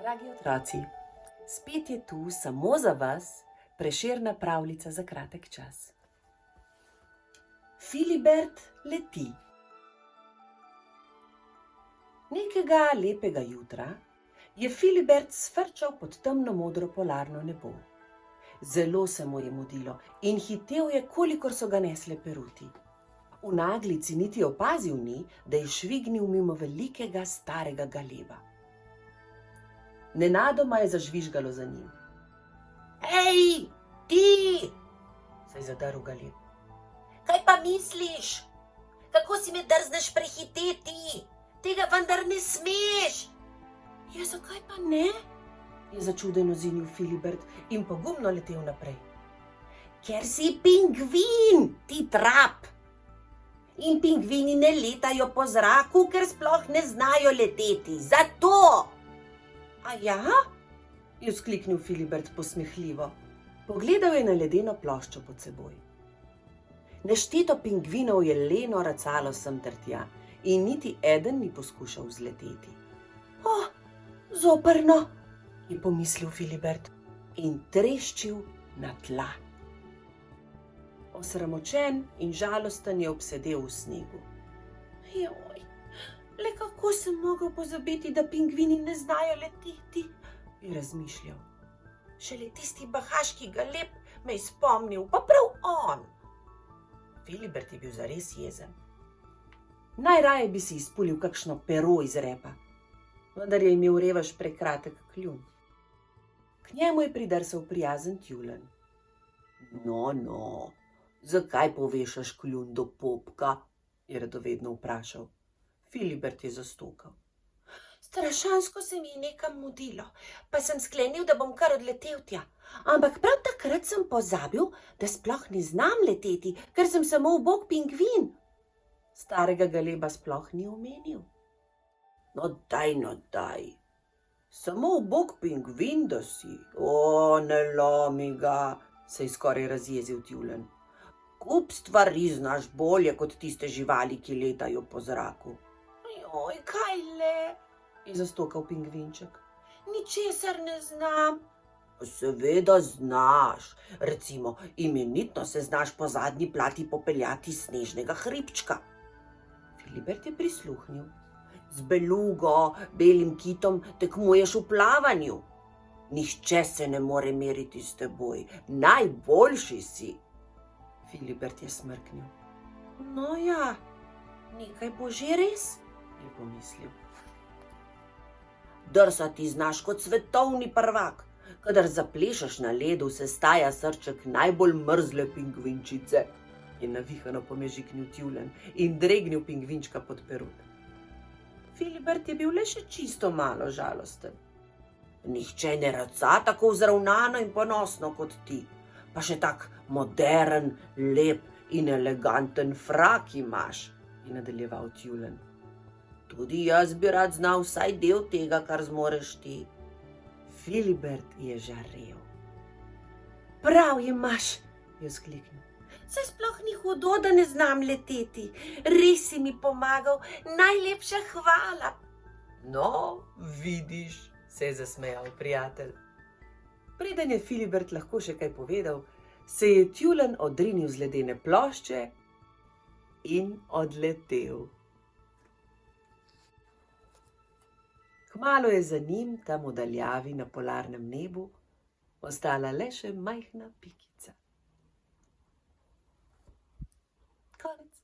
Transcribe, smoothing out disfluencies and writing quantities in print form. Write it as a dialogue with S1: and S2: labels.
S1: Dragi otroci, spet je tu samo za vas Prešerna pravljica za kratek čas. Filibert leti. Nekega lepega jutra je Filibert sfrčal pod temno modro polarno nebo. Zelo se mu je mudilo in hitel je, kolikor so ga nesle peruti. V naglici niti opazil ni, da je švignil mimo velikega starega galeba. Nenadoma je zažvižgalo za njim.
S2: Ej, ti!
S1: Se je zadrl galeb.
S2: Kaj pa misliš? Kako si me drzneš prehiteti? Tega vendar ne smeš!
S1: Ja, zakaj pa ne? Je začudeno zinil Filibert in pogumno letel naprej.
S2: Ker si pingvin, ti trap! In pingvini ne letajo po zraku, ker sploh ne znajo leteti. Zato!
S1: A ja? Je vzkliknil Filibert posmehljivo. Pogledal je na ledeno ploščo pod seboj. Nešteto pingvinov je leno racalo sem ter tja in niti eden ni poskušal vzleteti. Zoprno, je pomislil Filibert in treščil na tla. Osramočen in žalosten je obsedel v snegu. Joj, le kako sem mogel pozabiti, da pingvini ne znajo leteti, je razmišljal. Šele tisti bahaški galeb me je spomnil, pa prav on. Filibert je bil zares jezen. Najraje bi si izpulil kakšno pero iz repa, vendar je imel revež prekratek kljun. K njemu je pridrsal prijazen tjulenj. No, zakaj povešaš kljun do popka? Je radovedno vprašal. Filibert je zastokal. Strašansko se mi je nekam mudilo, pa sem sklenil, da bom kar odletel tja. Ampak prav takrat sem pozabil, da sploh ne znam leteti, ker sem samo ubog pingvin. Starega galeba sploh ni omenil. No daj. Samo ubog pingvin, da si. Ne lomi ga, se je skoraj razjezil tjulenj. Kup stvari znaš bolje kot tiste živali, ki letajo po zraku. Joj, kaj le? Je zastokal pingvinček. Ničesar ne znam. Seveda znaš. Recimo, imenitno se znaš po zadnji plati popeljati snežnega hribčka. Filibert je prisluhnil. Z belugo, belim kitom tekmuješ v plavanju. Nihče se ne more meriti s teboj. Najboljši si. Filibert je smrknil. No ja, nekaj bo že res, je pomislil. Drsati znaš kot svetovni prvak. Kadar zaplešeš na ledu, se staja srček najbolj mrzle pingvinčice, je navihano pomežiknil tjulenj in dregnil pingvinčka pod perut. Filibert je bil le še čisto malo žalosten. Nihče ne raca tako vzravnano in ponosno kot ti, pa še tak modern, lep in eleganten frak imaš, je nadaljeval tjulenj. Tudi jaz bi rad znal vsaj del tega, kar zmoreš ti. Filibert je žarel. Prav imaš, je vzkliknil. Saj sploh ni hudo, da ne znam leteti. Res si mi pomagal, najlepša hvala. No, vidiš, se je zasmejal prijatelj. Preden je Filibert lahko še kaj povedal, se je tjulenj odrinil z ledene plošče in odletel. Kmalu je za njim, tam v daljavi na polarnem nebu, ostala le še majhna pikica. Konec.